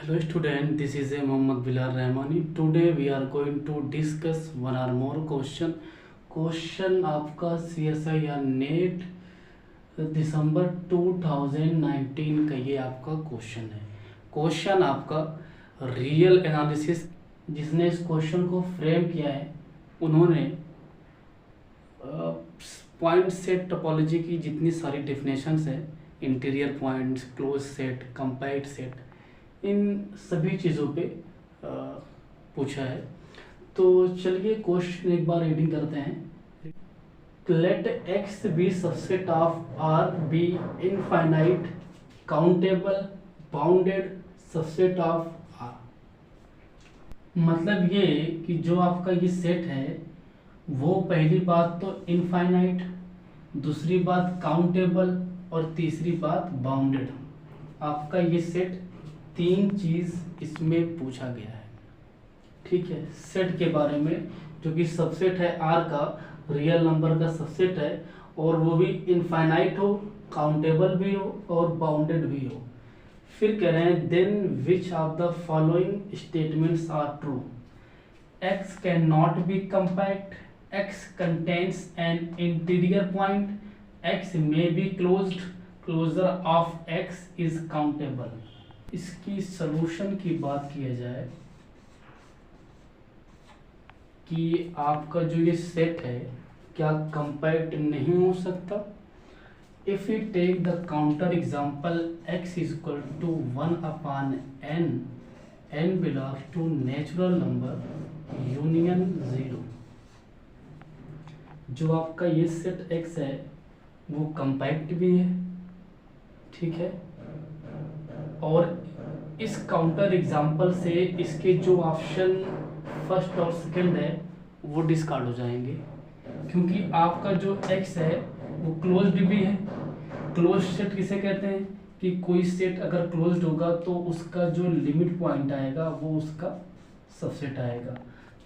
Hello student, this is a Mohammad Bilal Rahmani. Today we are going to discuss one or more question. Question आपका CSI या net दिसंबर 2019 का ये आपका question है। Question आपका real analysis, जिसने इस क्वेश्चन को फ्रेम किया है उन्होंने पॉइंट सेट टोपोलॉजी की जितनी सारी डेफिनेशंस है, interior points, closed set, compact set, इन सभी चीज़ों पे पूछा है। तो चलिए क्वेश्चन एक बार रीडिंग करते हैं। Let X be subset of R be infinite countable bounded subset of R. मतलब ये कि जो आपका ये सेट है वो पहली बात तो इनफाइनाइट, दूसरी बात काउंटेबल और तीसरी बात बाउंडेड। आपका ये सेट तीन चीज इसमें पूछा गया है। ठीक है, सेट के बारे में जो कि सबसेट है आर का, रियल नंबर का सबसेट है, और वो भी इनफाइनाइट हो, काउंटेबल भी हो और बाउंडेड भी हो। फिर कह रहे हैं then which of the following statements are true. X can not be compact, X contains an interior point, X may be closed, closure of X is countable. इसकी सलूशन की बात किया जाए कि आपका जो ये सेट है क्या कंपैक्ट नहीं हो सकता। If you take the counter example x is equal to 1/n, n belongs to natural number union 0। जो आपका ये सेट x है वो कंपैक्ट भी है, ठीक है, और इस काउंटर एग्जाम्पल से इसके जो ऑप्शन फर्स्ट और सेकंड है वो डिस्कार्ड हो जाएंगे, क्योंकि आपका जो x है वो क्लोज्ड भी है। क्लोज सेट किसे कहते हैं कि कोई सेट अगर क्लोज्ड होगा तो उसका जो लिमिट पॉइंट आएगा वो उसका सबसेट आएगा।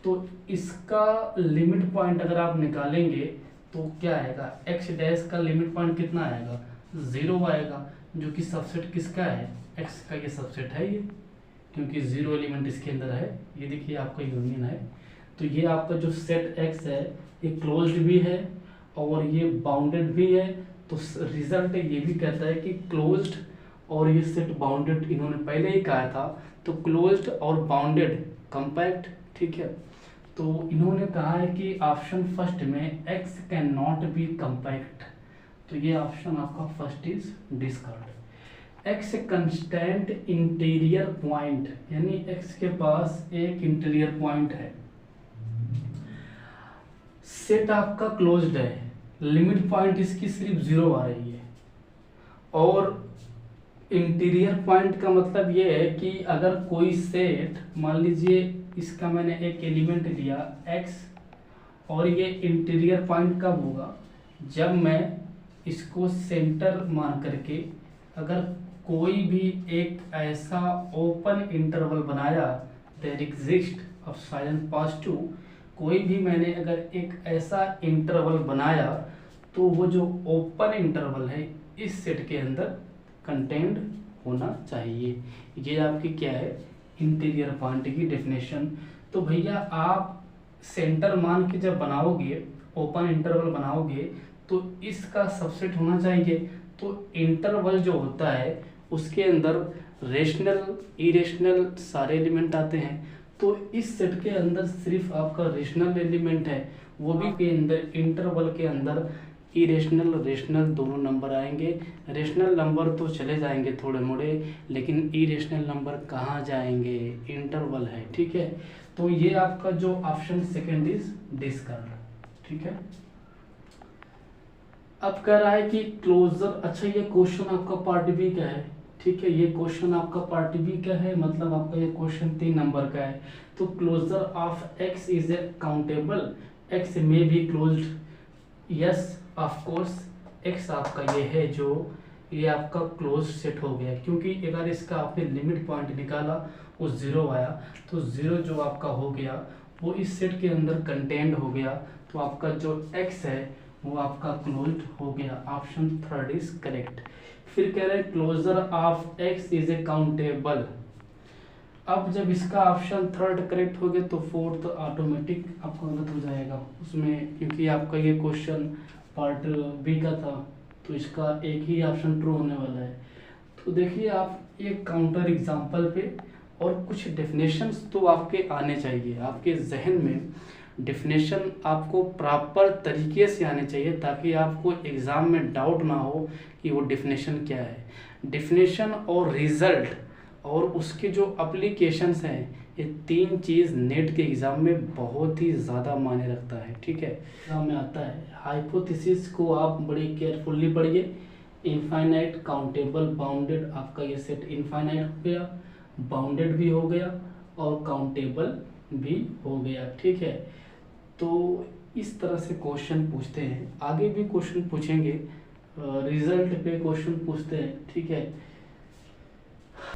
तो इसका लिमिट पॉइंट अगर आप निकालेंगे तो क्या आएगा, x डैश का लिमिट पॉइंट कितना आएगा, 0 आएगा, जो कि सबसेट किसका है, x का ये सबसेट है ये, क्योंकि 0 एलिमेंट इसके अंदर है। ये देखिए आपका यूनियन है। तो ये आपका जो सेट x है ये क्लोज्ड भी है और ये बाउंडेड भी है। तो रिजल्ट ये भी कहता है कि क्लोज्ड और ये सेट बाउंडेड, इन्होंने पहले ही कहा था, तो क्लोज्ड और बाउंडेड कंपैक्ट। ठीक है, तो इन्होंने कहा है कि ऑप्शन फर्स्ट में x can not be compact, तो ये ऑप्शन आपका first is discard. x constant interior point, यानी x के पास एक इंटीरियर पॉइंट है, सेट आपका क्लोज्ड है, लिमिट पॉइंट इसकी सिर्फ 0 आ रही है। और इंटीरियर पॉइंट का मतलब ये है कि अगर कोई सेट, मान लीजिए इसका मैंने एक एलिमेंट लिया x, और ये इंटीरियर पॉइंट कब होगा, जब मैं इसको सेंटर मान करके अगर कोई भी एक ऐसा ओपन इंटरवल बनाया, there exist of silent pass to, कोई भी मैंने अगर एक ऐसा इंटरवल बनाया तो वो जो ओपन इंटरवल है इस सेट के अंदर कंटेंड होना चाहिए। ये आपकी क्या है, इंटीरियर पॉइंट की डेफिनेशन। तो भैया आप सेंटर मान के जब बनाओगे, ओपन इंटरवल बनाओगे, तो इसका सबसेट होना चाहिए। तो इंटरवल जो होता है उसके अंदर रेशनल इरेशनल सारे एलिमेंट आते हैं। तो इस सेट के अंदर सिर्फ आपका रेशनल एलिमेंट है, वो भी के अंदर इंटरवल के अंदर इरेशनल रेशनल दोनों नंबर आएंगे। रेशनल नंबर तो चले जाएंगे थोड़े मोड़े, लेकिन इरेशनल नंबर कहाँ जाएंगे, इंटरवल है। ठीक है, तो ये आपका जो ऑप्शन सेकंड इज डिस्कार्ड। ठीक है, अब कह रहा है कि क्लोजर, अच्छा ये क्वेश्चन आपका पार्ट बी का है। ठीक है, ये क्वेश्चन आपका पार्ट बी का है, मतलब आपका ये क्वेश्चन 3 नंबर का है। तो closure of x is a countable, x may be closed, yes of course x आपका ये है जो ये आपका क्लोज सेट हो गया, क्योंकि अगर इसका आपने लिमिट पॉइंट निकाला वो 0 आया, तो 0 जो आपका हो गया वो इस सेट के अंदर कंटेंड हो गया। तो आपका जो x है वो आपका क्लोज्ड हो गया। Option third is correct. फिर कह रहे हैं closure of x is a countable, अब जब इसका ऑप्शन थर्ड करेक्ट हो गया तो फोर्थ ऑटोमेटिक आपका गलत हो जाएगा उसमें, क्योंकि आपका ये क्वेश्चन पार्ट बी का था, तो इसका एक ही ऑप्शन ट्रू होने वाला है। तो देखिए आप एक काउंटर एग्जाम्पल पे और कुछ डेफिनेशंस तो आपके आने चाहिए, आपके जहन में डेफिनेशन आपको प्रॉपर तरीके से आने चाहिए, ताकि आपको एग्ज़ाम में डाउट ना हो कि वो डेफिनेशन क्या है। डेफिनेशन और रिज़ल्ट और उसके जो अप्लीकेशंस हैं, ये तीन चीज़ नेट के एग्ज़ाम में बहुत ही ज़्यादा मायने रखता है। ठीक है, एग्जाम में आता है। हाइपोथेसिस को आप बड़ी केयरफुली पढ़िए। इनफाइनाइट, काउंटेबल, बाउंडेड, आपका ये सेट इनफाइनाइट हो गया, बाउंडेड भी हो गया और काउंटेबल भी हो गया। ठीक है, तो इस तरह से क्वेश्चन पूछते हैं। आगे भी क्वेश्चन पूछेंगे, रिजल्ट पे क्वेश्चन पूछते हैं। ठीक है,